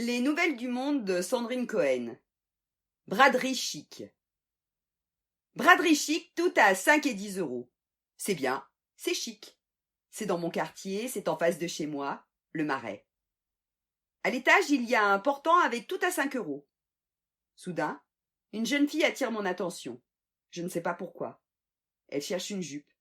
Les nouvelles du monde de Sandrine Cohen. Braderie chic. Braderie chic, tout à 5 et 10 euros. C'est bien, c'est chic. C'est dans mon quartier, c'est en face de chez moi, le Marais. À l'étage, il y a un portant avec tout à 5 euros. Soudain, une jeune fille attire mon attention. Je ne sais pas pourquoi. Elle cherche une jupe.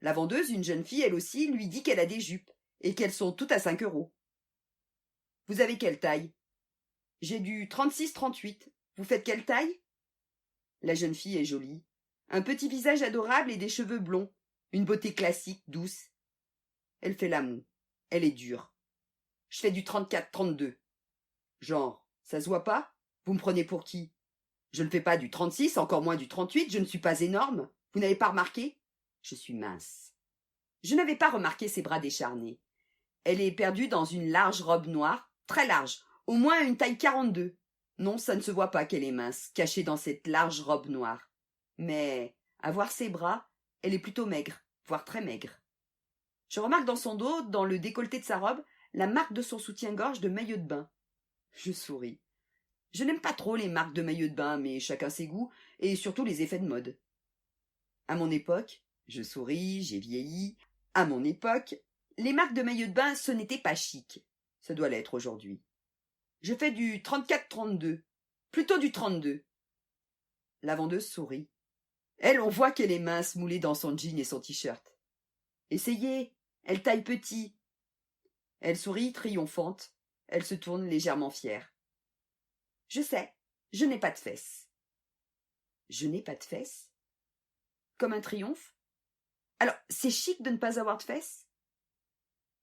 La vendeuse, une jeune fille, elle aussi, lui dit qu'elle a des jupes et qu'elles sont toutes à 5 euros. Vous avez quelle taille? J'ai du 36-38. Vous faites quelle taille? La jeune fille est jolie. Un petit visage adorable et des cheveux blonds. Une beauté classique, douce. Elle fait la moue. Elle est dure. Je fais du 34-32. Genre, ça se voit pas? Vous me prenez pour qui? Je ne fais pas du 36, encore moins du 38, je ne suis pas énorme. Vous n'avez pas remarqué? Je suis mince. Je n'avais pas remarqué ses bras décharnés. Elle est perdue dans une large robe noire, très large, au moins une taille 42. Non, ça ne se voit pas qu'elle est mince, cachée dans cette large robe noire. Mais, à voir ses bras, elle est plutôt maigre, voire très maigre. Je remarque dans son dos, dans le décolleté de sa robe, la marque de son soutien-gorge de maillot de bain. Je souris. Je n'aime pas trop les marques de maillot de bain, mais chacun ses goûts, et surtout les effets de mode. À mon époque, je souris, j'ai vieilli, à mon époque, les marques de maillot de bain, ce n'était pas chic. Ça doit l'être aujourd'hui. Je fais du 34-32, plutôt du 32. La vendeuse sourit. Elle, on voit qu'elle est mince, moulée dans son jean et son t-shirt. Essayez, elle taille petit. Elle sourit, triomphante. Elle se tourne légèrement fière. Je sais, je n'ai pas de fesses. Je n'ai pas de fesses? Comme un triomphe? Alors, c'est chic de ne pas avoir de fesses?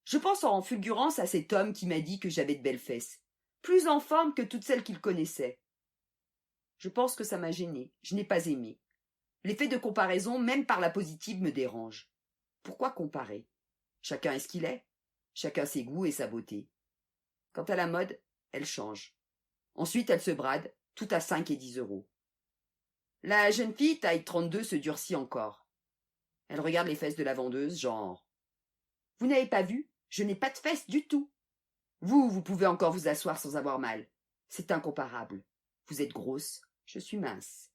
Je pense en fulgurance à cet homme qui m'a dit que j'avais de belles fesses, plus en forme que toutes celles qu'il connaissait. Je pense que ça m'a gênée, je n'ai pas aimé. L'effet de comparaison, même par la positive, me dérange. Pourquoi comparer? Chacun est ce qu'il est, chacun ses goûts et sa beauté. Quant à la mode, elle change. Ensuite, elle se brade, tout à 5 et 10 euros. La jeune fille, taille 32, se durcit encore. Elle regarde les fesses de la vendeuse, genre « Vous n'avez pas vu? Je n'ai pas de fesses du tout. Vous pouvez encore vous asseoir sans avoir mal. C'est incomparable. Vous êtes grosse, je suis mince.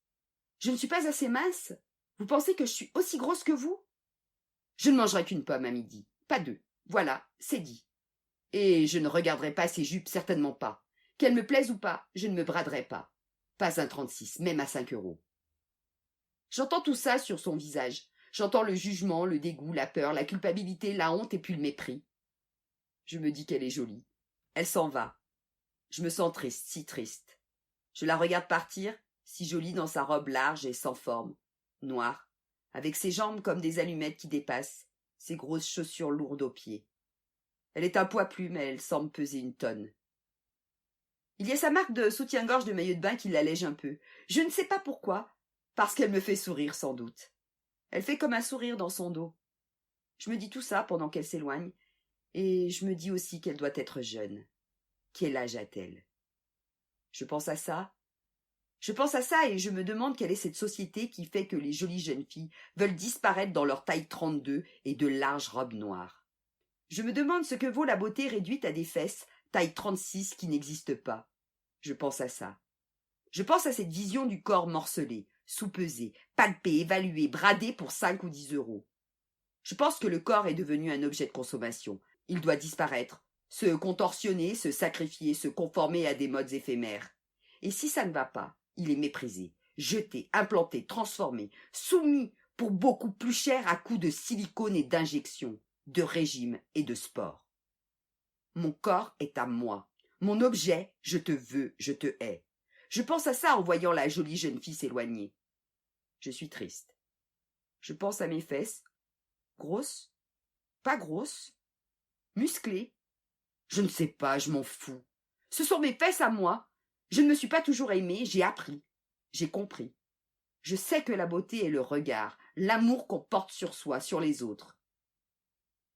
Je ne suis pas assez mince? Vous pensez que je suis aussi grosse que vous? Je ne mangerai qu'une pomme à midi, pas deux. Voilà, c'est dit. Et je ne regarderai pas ces jupes, certainement pas. Qu'elles me plaisent ou pas, je ne me braderai pas. Pas un 36, même à 5 euros. J'entends tout ça sur son visage. J'entends le jugement, le dégoût, la peur, la culpabilité, la honte et puis le mépris. Je me dis qu'elle est jolie. Elle s'en va. Je me sens triste, si triste. Je la regarde partir, si jolie dans sa robe large et sans forme, noire, avec ses jambes comme des allumettes qui dépassent, ses grosses chaussures lourdes aux pieds. Elle est un poids plume, elle semble peser une tonne. Il y a sa marque de soutien-gorge de maillot de bain qui l'allège un peu. Je ne sais pas pourquoi, parce qu'elle me fait sourire sans doute. Elle fait comme un sourire dans son dos. Je me dis tout ça pendant qu'elle s'éloigne, et je me dis aussi qu'elle doit être jeune. Quel âge a-t-elle? Je pense à ça. Je pense à ça et je me demande quelle est cette société qui fait que les jolies jeunes filles veulent disparaître dans leur taille 32 et de larges robes noires. Je me demande ce que vaut la beauté réduite à des fesses, taille 36, qui n'existe pas. Je pense à ça. Je pense à cette vision du corps morcelé, sous-pesé, palpé, évalué, bradé pour 5 ou 10 euros. Je pense que le corps est devenu un objet de consommation. Il doit disparaître, se contorsionner, se sacrifier, se conformer à des modes éphémères. Et si ça ne va pas, il est méprisé, jeté, implanté, transformé, soumis pour beaucoup plus cher à coups de silicone et d'injections, de régime et de sport. Mon corps est à moi. Mon objet, je te veux, je te hais. Je pense à ça en voyant la jolie jeune fille s'éloigner. Je suis triste. Je pense à mes fesses. Grosses? Pas grosses? Musclées? Je ne sais pas, je m'en fous. Ce sont mes fesses à moi. Je ne me suis pas toujours aimée, j'ai appris. J'ai compris. Je sais que la beauté est le regard, l'amour qu'on porte sur soi, sur les autres.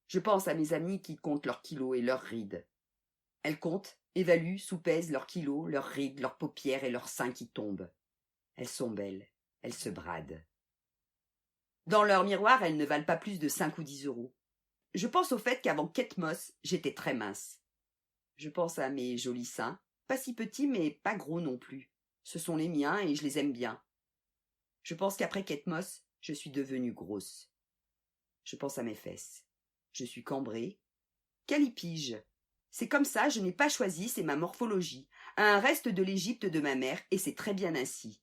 Je pense à mes amies qui comptent leurs kilos et leurs rides. Elles comptent, évaluent, soupèsent leurs kilos, leurs rides, leurs paupières et leurs seins qui tombent. Elles sont belles, elles se bradent. Dans leur miroir, elles ne valent pas plus de 5 ou 10 euros. Je pense au fait qu'avant Kate Moss, j'étais très mince. Je pense à mes jolis seins, pas si petits mais pas gros non plus. Ce sont les miens et je les aime bien. Je pense qu'après Kate Moss, je suis devenue grosse. Je pense à mes fesses. Je suis cambrée. Calipige. C'est comme ça, je n'ai pas choisi, c'est ma morphologie, un reste de l'Égypte de ma mère, et c'est très bien ainsi.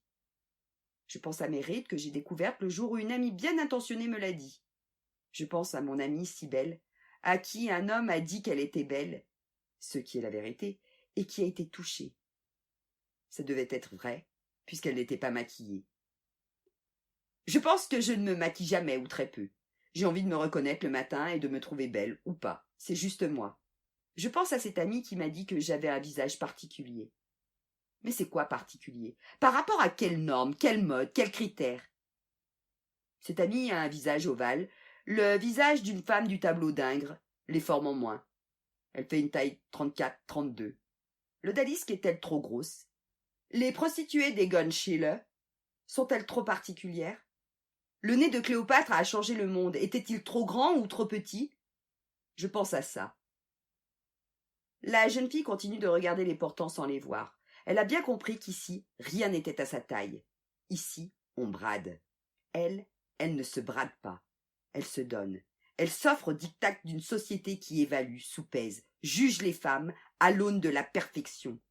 Je pense à mes rides que j'ai découvertes le jour où une amie bien intentionnée me l'a dit. Je pense à mon amie si belle, à qui un homme a dit qu'elle était belle, ce qui est la vérité, et qui a été touché. Ça devait être vrai, puisqu'elle n'était pas maquillée. Je pense que je ne me maquille jamais ou très peu. J'ai envie de me reconnaître le matin et de me trouver belle ou pas. C'est juste moi. Je pense à cette amie qui m'a dit que j'avais un visage particulier. Mais c'est quoi particulier? Par rapport à quelle norme, quelle mode, quels critères? Cette amie a un visage ovale, le visage d'une femme du tableau d'Ingres, les formes en moins. Elle fait une taille 34-32. L'odalisque est-elle trop grosse? Les prostituées d'Egon Schiele sont-elles trop particulières? Le nez de Cléopâtre a changé le monde. Était-il trop grand ou trop petit? Je pense à ça. La jeune fille continue de regarder les portants sans les voir. Elle a bien compris qu'ici, rien n'était à sa taille. Ici, on brade. Elle ne se brade pas. Elle se donne. Elle s'offre au diktat d'une société qui évalue, soupèse, juge les femmes à l'aune de la perfection.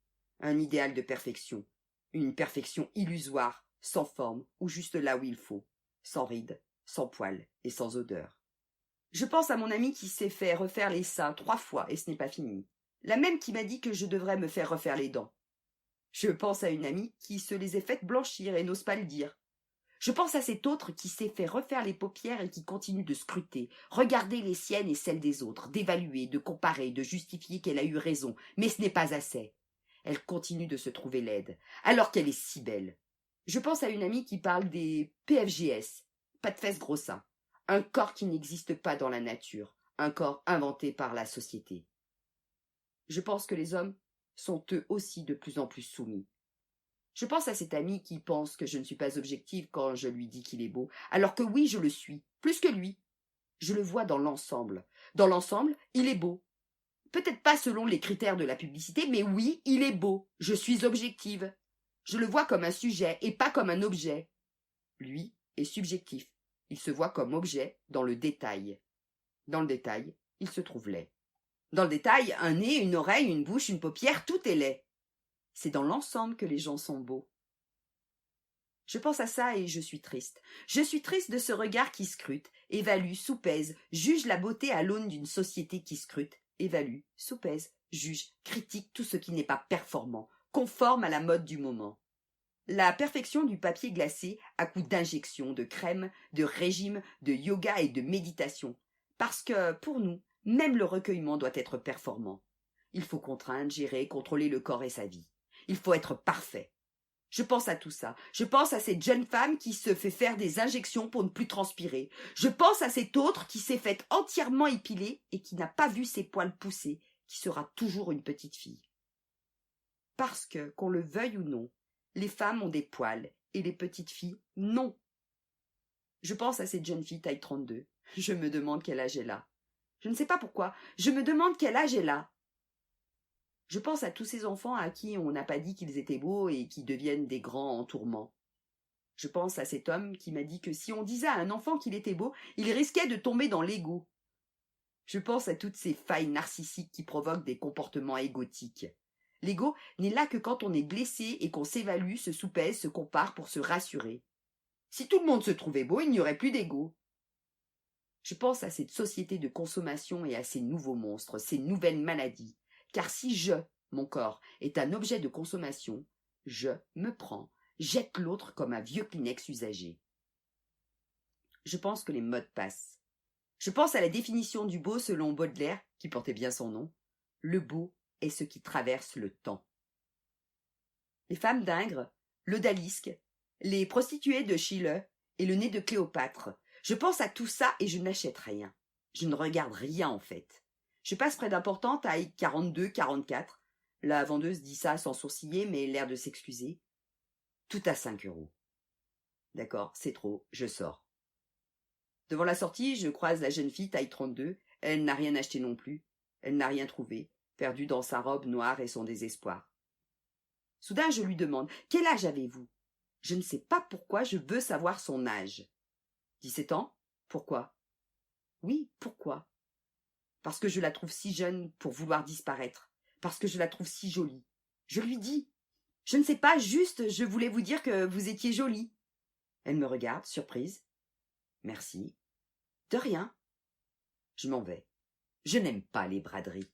Un idéal de perfection. Une perfection illusoire, sans forme, ou juste là où il faut. Sans rides, sans poils et sans odeur. Je pense à mon amie qui s'est fait refaire les seins 3 fois et ce n'est pas fini. La même qui m'a dit que je devrais me faire refaire les dents. Je pense à une amie qui se les est faites blanchir et n'ose pas le dire. Je pense à cette autre qui s'est fait refaire les paupières et qui continue de scruter, regarder les siennes et celles des autres, d'évaluer, de comparer, de justifier qu'elle a eu raison, mais ce n'est pas assez. Elle continue de se trouver laide, alors qu'elle est si belle. Je pense à une amie qui parle des PFGS, pas de fesses gros seins, un corps qui n'existe pas dans la nature, un corps inventé par la société. Je pense que les hommes sont eux aussi de plus en plus soumis. Je pense à cet ami qui pense que je ne suis pas objective quand je lui dis qu'il est beau, alors que oui, je le suis, plus que lui. Je le vois dans l'ensemble. Dans l'ensemble, il est beau. Peut-être pas selon les critères de la publicité, mais oui, il est beau. Je suis objective. Je le vois comme un sujet et pas comme un objet. Lui est subjectif. Il se voit comme objet dans le détail. Dans le détail, il se trouve laid. Dans le détail, un nez, une oreille, une bouche, une paupière, tout est laid. C'est dans l'ensemble que les gens sont beaux. Je pense à ça et je suis triste. Je suis triste de ce regard qui scrute, évalue, soupèse, juge la beauté à l'aune d'une société qui scrute, évalue, soupèse, juge, critique tout ce qui n'est pas performant, conforme à la mode du moment. La perfection du papier glacé à coups d'injections, de crème, de régime, de yoga et de méditation. Parce que, pour nous, même le recueillement doit être performant. Il faut contraindre, gérer, contrôler le corps et sa vie. Il faut être parfait. Je pense à tout ça. Je pense à cette jeune femme qui se fait faire des injections pour ne plus transpirer. Je pense à cette autre qui s'est faite entièrement épiler et qui n'a pas vu ses poils pousser, qui sera toujours une petite fille. Parce que, qu'on le veuille ou non, les femmes ont des poils et les petites filles, non. Je pense à cette jeune fille taille 32. Je me demande quel âge elle a. Je ne sais pas pourquoi. Je me demande quel âge elle a. Je pense à tous ces enfants à qui on n'a pas dit qu'ils étaient beaux et qui deviennent des grands en tourment. Je pense à cet homme qui m'a dit que si on disait à un enfant qu'il était beau, il risquait de tomber dans l'ego. Je pense à toutes ces failles narcissiques qui provoquent des comportements égotiques. L'ego n'est là que quand on est blessé et qu'on s'évalue, se soupèse, se compare pour se rassurer. Si tout le monde se trouvait beau, il n'y aurait plus d'ego. Je pense à cette société de consommation et à ces nouveaux monstres, ces nouvelles maladies. Car si mon corps, est un objet de consommation, je me prends, jette l'autre comme un vieux Kleenex usagé. Je pense que les modes passent. Je pense à la définition du beau selon Baudelaire, qui portait bien son nom. Le beau est ce qui traverse le temps. Les femmes d'Ingres, l'odalisque, les prostituées de Schiele et le nez de Cléopâtre. Je pense à tout ça et je n'achète rien. Je ne regarde rien en fait. Je passe près d'un portant taille 42-44. La vendeuse dit ça sans sourciller, mais l'air de s'excuser. Tout à 5 €. D'accord, c'est trop, je sors. Devant la sortie, je croise la jeune fille taille 32. Elle n'a rien acheté non plus. Elle n'a rien trouvé. perdu dans sa robe noire et son désespoir. Soudain, je lui demande « Quel âge avez-vous » Je ne sais pas pourquoi je veux savoir son âge. 17 ans? Pourquoi? Oui, pourquoi? Parce que je la trouve si jeune pour vouloir disparaître, parce que je la trouve si jolie. Je lui dis « Je ne sais pas, juste, je voulais vous dire que vous étiez jolie. » Elle me regarde, surprise. « Merci. » « De rien. » Je m'en vais. Je n'aime pas les braderies.